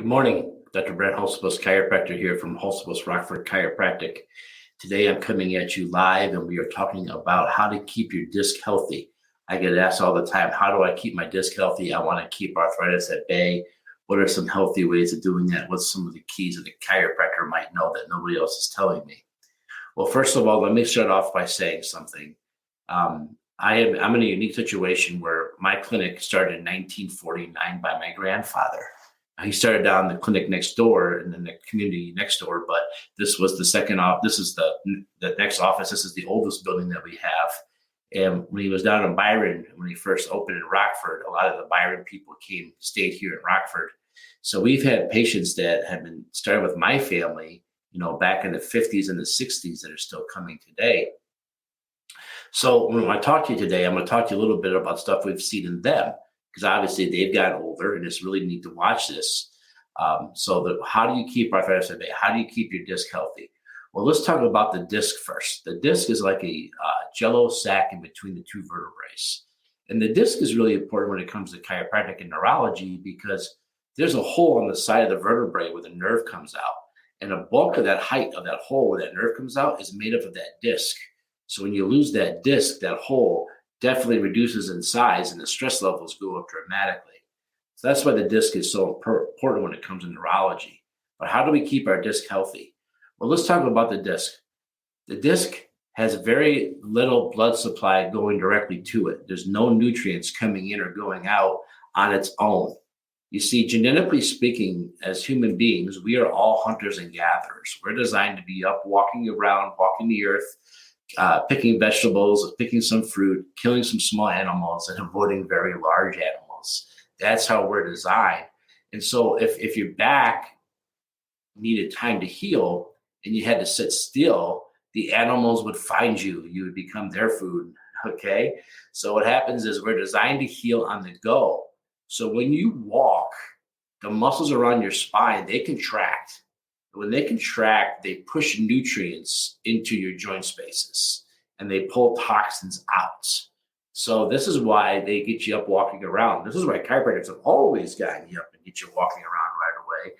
morning, Dr. Brett Hulsebus, chiropractor here from Hulsebus Rockford Chiropractic. Today I'm coming at you live and we are talking about how to keep your disc healthy. I get asked all the time, how do I keep my disc healthy? I want to keep arthritis at bay. What are some healthy ways of doing that? What's some of the keys that a chiropractor might know that nobody else is telling me? Well, first of all, let me start off by saying something. I'm in a unique situation where my clinic started in 1949 by my grandfather. He started down the clinic next door and then the community next door, but this was the second off. This is the next office. This is the oldest building that we have. And when he was down in Byron, when he first opened in Rockford, a lot of the Byron people stayed here in Rockford. So we've had patients that have been started with my family, back in the 50s and the 60s that are still coming today. So when I talk to you today, I'm going to talk to you a little bit about stuff we've seen in them, because obviously they've gotten older and it's really neat to watch this. How do you keep arthritis at bay? How do you keep your disc healthy? Well, let's talk about the disc first. The disc is like a jello sac in between the two vertebrae. And the disc is really important when it comes to chiropractic and neurology because there's a hole on the side of the vertebrae where the nerve comes out. And a bulk of that height of that hole where that nerve comes out is made up of that disc. So when you lose that disc, that hole definitely reduces in size and the stress levels go up dramatically. So that's why the disc is so important when it comes to neurology. But how do we keep our disc healthy? Well, let's talk about the disc. The disc has very little blood supply going directly to it. There's no nutrients coming in or going out on its own. You see, genetically speaking, as human beings, we are all hunters and gatherers. We're designed to be up, walking around, walking the earth, picking vegetables, picking some fruit, killing some small animals, and avoiding very large animals. That's how we're designed. And so if your back needed time to heal and you had to sit still, the animals would find you. You would become their food, okay? So what happens is we're designed to heal on the go. So when you walk, the muscles around your spine, they contract. When they contract, they push nutrients into your joint spaces and they pull toxins out. So this is why they get you up walking around. This is why chiropractors have always gotten you up and get you walking around right away,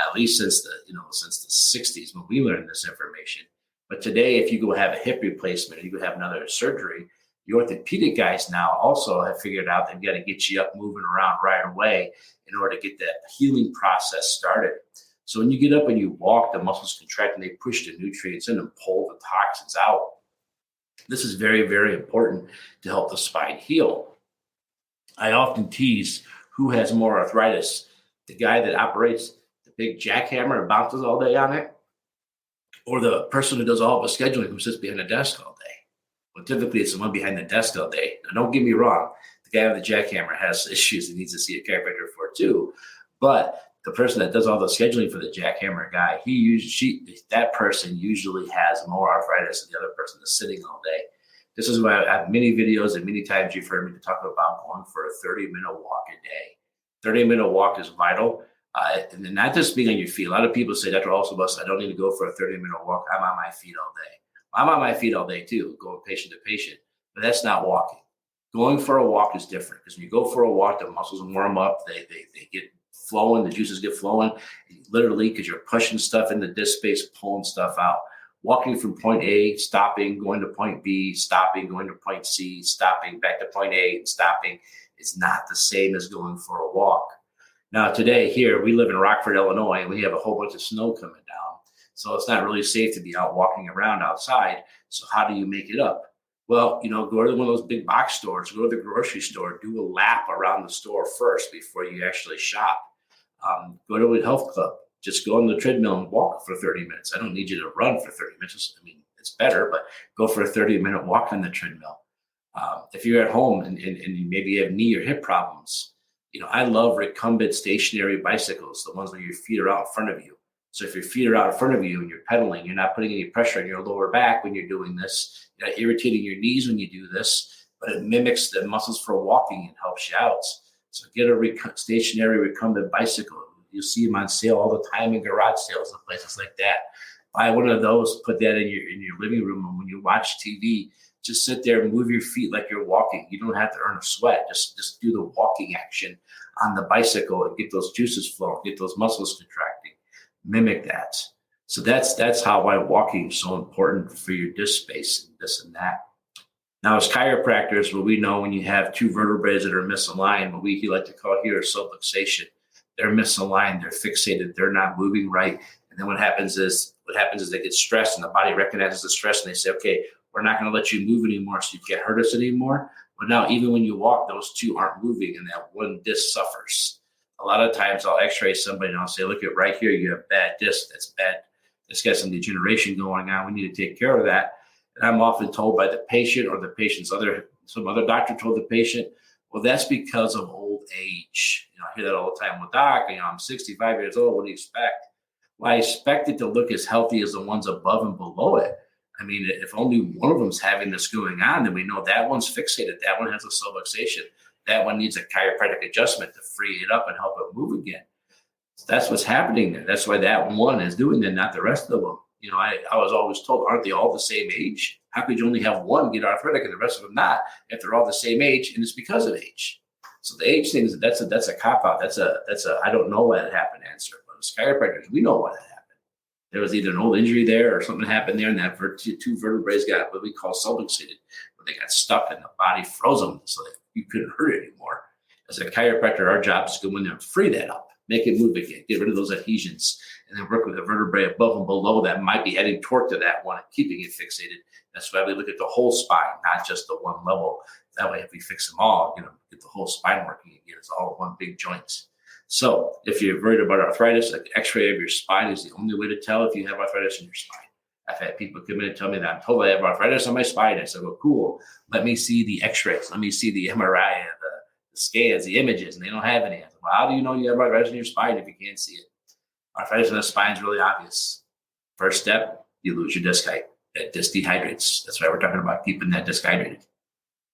at least since the 60s when we learned this information. But today, if you go have a hip replacement, you go have another surgery, the orthopedic guys now also have figured out they've got to get you up moving around right away in order to get that healing process started. So when you get up and you walk, the muscles contract and they push the nutrients in and pull the toxins out. This is very, very important to help the spine heal. I often tease who has more arthritis, the guy that operates the big jackhammer and bounces all day on it, or the person who does all the scheduling who sits behind a desk all day. Well, typically it's the one behind the desk all day. Now, don't get me wrong. The guy with the jackhammer has issues and needs to see a chiropractor for too. But the person that does all the scheduling for the jackhammer guy, that person usually has more arthritis than the other person that's sitting all day. This is why I have many videos and many times you've heard me to talk about going for a 30-minute walk a day. 30-minute walk is vital. And not just being on your feet. A lot of people say, Dr. Hulsebus, I don't need to go for a 30-minute walk. I'm on my feet all day. I'm on my feet all day too, going patient to patient, but that's not walking. Going for a walk is different because when you go for a walk, the muscles warm up, they get flowing, the juices get flowing, literally because you're pushing stuff in the disc space, pulling stuff out. Walking from point A, stopping, going to point B, stopping, going to point C, stopping, back to point A, and stopping is not the same as going for a walk. Now today here, we live in Rockford, Illinois, and we have a whole bunch of snow coming down. So it's not really safe to be out walking around outside. So how do you make it up? Well, go to one of those big box stores, go to the grocery store, do a lap around the store first before you actually shop. Go to a health club, just go on the treadmill and walk for 30 minutes. I don't need you to run for 30 minutes. I mean, it's better, but go for a 30-minute walk on the treadmill. If you're at home and maybe you have knee or hip problems, I love recumbent stationary bicycles, the ones where your feet are out in front of you. So if your feet are out in front of you and you're pedaling, you're not putting any pressure on your lower back when you're doing this. You're not irritating your knees when you do this, but it mimics the muscles for walking and helps you out. So get a stationary recumbent bicycle. You'll see them on sale all the time in garage sales and places like that. Buy one of those, put that in your living room, and when you watch TV, Just sit there and move your feet like you're walking. You don't have to earn a sweat. Just do the walking action on the bicycle and get those juices flowing, get those muscles contracting. Mimic that. So that's how why walking is so important for your disc space and this and that. Now, as chiropractors, what we know when you have two vertebrae that are misaligned, what we like to call here is subluxation. They're misaligned, they're fixated, they're not moving right. And then what happens is they get stressed and the body recognizes the stress and they say, okay, we're not going to let you move anymore so you can't hurt us anymore. But now even when you walk, those two aren't moving and that one disc suffers. A lot of times I'll x-ray somebody and I'll say, look at right here, you have bad disc. That's bad. It's got some degeneration going on. We need to take care of that. And I'm often told by the patient or the patient's some other doctor told the patient, well, that's because of old age. I hear that all the time. Well, doc, I'm 65 years old. What do you expect? Well, I expect it to look as healthy as the ones above and below it. I mean, if only one of them's having this going on, then we know that one's fixated. That one has a subluxation. That one needs a chiropractic adjustment to free it up and help it move again. So that's what's happening there. That's why that one is doing that, not the rest of them. I was always told, aren't they all the same age? How could you only have one get arthritic and the rest of them not if they're all the same age and it's because of age? So the age thing that's a cop out. That's a I don't know why it happened answer. But as chiropractors, we know why that happened. There was either an old injury there or something happened there, and that two vertebrae got what we call subluxated, where they got stuck and the body froze them so that you couldn't hurt it anymore. As a chiropractor, our job is to go in there and free that up, make it move again, get rid of those adhesions, and then work with the vertebrae above and below that might be adding torque to that one and keeping it fixated. That's why we look at the whole spine, not just the one level. That way, if we fix them all, get the whole spine working again. It's all one big joint. So if you're worried about arthritis, an x-ray of your spine is the only way to tell if you have arthritis in your spine. I've had people come in and tell me that I'm told I have arthritis on my spine. I said, well, cool. Let me see the x-rays. Let me see the MRI, the scans, the images, and they don't have any. I said, well, how do you know you have arthritis in your spine if you can't see it? Arthritis in the spine is really obvious. First step, you lose your disc height. That disc dehydrates. That's why we're talking about keeping that disc hydrated.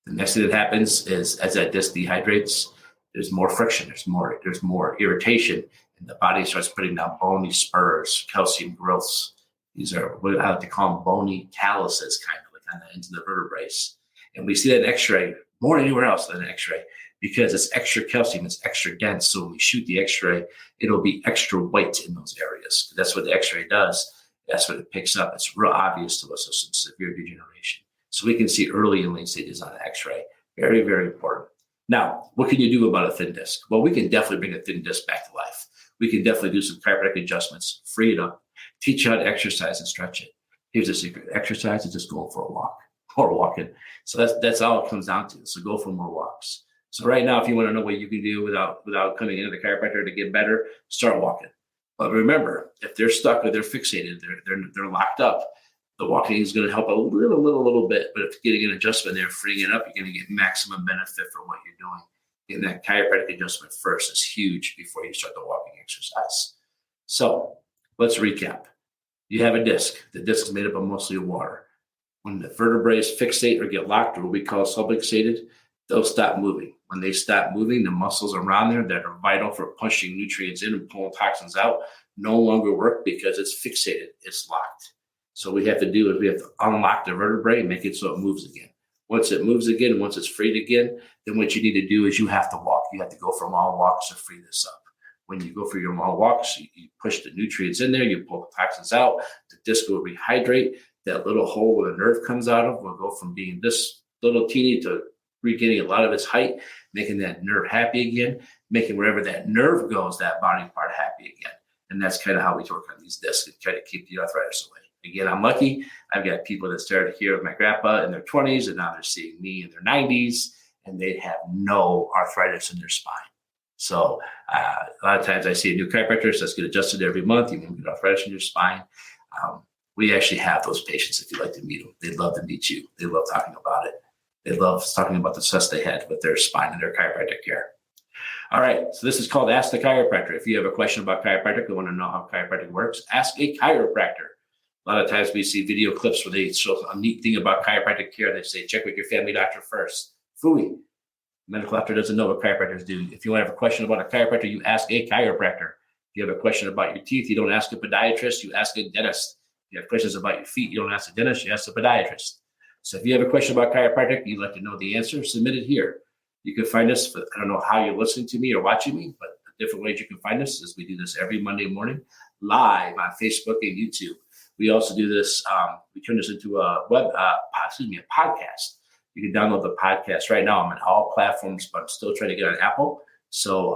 The next thing that happens is as that disc dehydrates, there's more friction, there's more irritation, and the body starts putting down bony spurs, calcium growths. These are what I like to call them bony calluses, kind of like on the ends of the vertebrae. And we see that in x-ray more than anywhere else than an x-ray because it's extra calcium, it's extra dense. So when we shoot the x-ray, it'll be extra white in those areas. That's what the x-ray does. That's what it picks up. It's real obvious to us as some severe degeneration. So we can see early and late stages on an x-ray. Very, very important. Now, what can you do about a thin disc? Well, we can definitely bring a thin disc back to life. We can definitely do some chiropractic adjustments, free it up, teach you how to exercise and stretch it. Here's the secret. Exercise is just going for a walk or walking. So that's all it comes down to. So go for more walks. So right now, if you want to know what you can do without coming into the chiropractor to get better, start walking. But remember, if they're stuck or they're fixated, they're locked up, the walking is going to help a little bit. But if you're getting an adjustment there, freeing it up, you're going to get maximum benefit from what you're doing. Getting that chiropractic adjustment first is huge before you start the walking exercise. So let's recap. You have a disc. The disc is made up of mostly water. When the vertebrae fixate or get locked, or what we call subluxated, they'll stop moving. When they stop moving, the muscles around there that are vital for pushing nutrients in and pulling toxins out no longer work because it's fixated. It's locked. So what we have to do is we have to unlock the vertebrae and make it so it moves again. Once it moves again, once it's freed again, then what you need to do is you have to walk. You have to go for long walks to free this up. When you go for your long walks, you push the nutrients in there, you pull the toxins out, the disc will rehydrate. That little hole where the nerve comes out of will go from being this little teeny to regaining a lot of its height, making that nerve happy again, making wherever that nerve goes, that body part happy again. And that's kind of how we work on these discs and try to keep the arthritis away. Again, I'm lucky. I've got people that started here with my grandpa in their 20s, and now they're seeing me in their 90s, and they have no arthritis in their spine. So a lot of times I see a new chiropractor, so let's get adjusted every month. You won't get arthritis in your spine. We actually have those patients if you'd like to meet them. They'd love to meet you. They love talking about it. They love talking about the success they had with their spine and their chiropractic care. All right, so this is called Ask the Chiropractor. If you have a question about chiropractic, you want to know how chiropractic works, ask a chiropractor. A lot of times we see video clips where they show a neat thing about chiropractic care. They say, check with your family doctor first. Phooey. Medical doctor doesn't know what chiropractors do. If you want to have a question about a chiropractor, you ask a chiropractor. If you have a question about your teeth, you don't ask a podiatrist, you ask a dentist. If you have questions about your feet, you don't ask a dentist, you ask a podiatrist. So if you have a question about chiropractic, you'd like to know the answer, submit it here. You can find us, I don't know how you're listening to me or watching me, but different ways you can find us is we do this every Monday morning live on Facebook and YouTube. We also do this, we turn this into a podcast. You can download the podcast right now. I'm on all platforms, but I'm still trying to get on Apple. So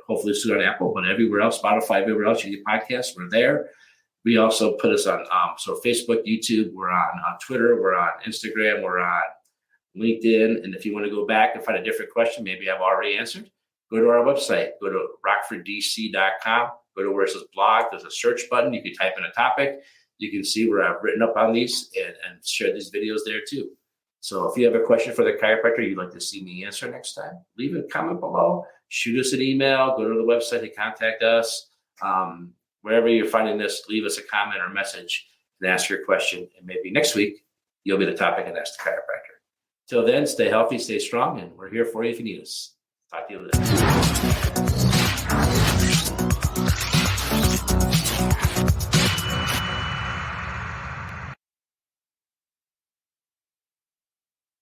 hopefully soon on Apple, but everywhere else, Spotify, everywhere else you get podcasts, we're there. We also put us on so Facebook, YouTube, we're on Twitter, we're on Instagram, we're on LinkedIn. And if you want to go back and find a different question, maybe I've already answered, go to our website, go to rockforddc.com, go to where it says blog, there's a search button. You can type in a topic. You can see where I've written up on these and share these videos there too. So if you have a question for the chiropractor you'd like to see me answer next time, leave a comment below, shoot us an email, go to the website to contact us. Wherever you're finding this, leave us a comment or message and ask your question. And maybe next week, you'll be the topic and ask the chiropractor. Till then, stay healthy, stay strong, and we're here for you if you need us. Talk to you later.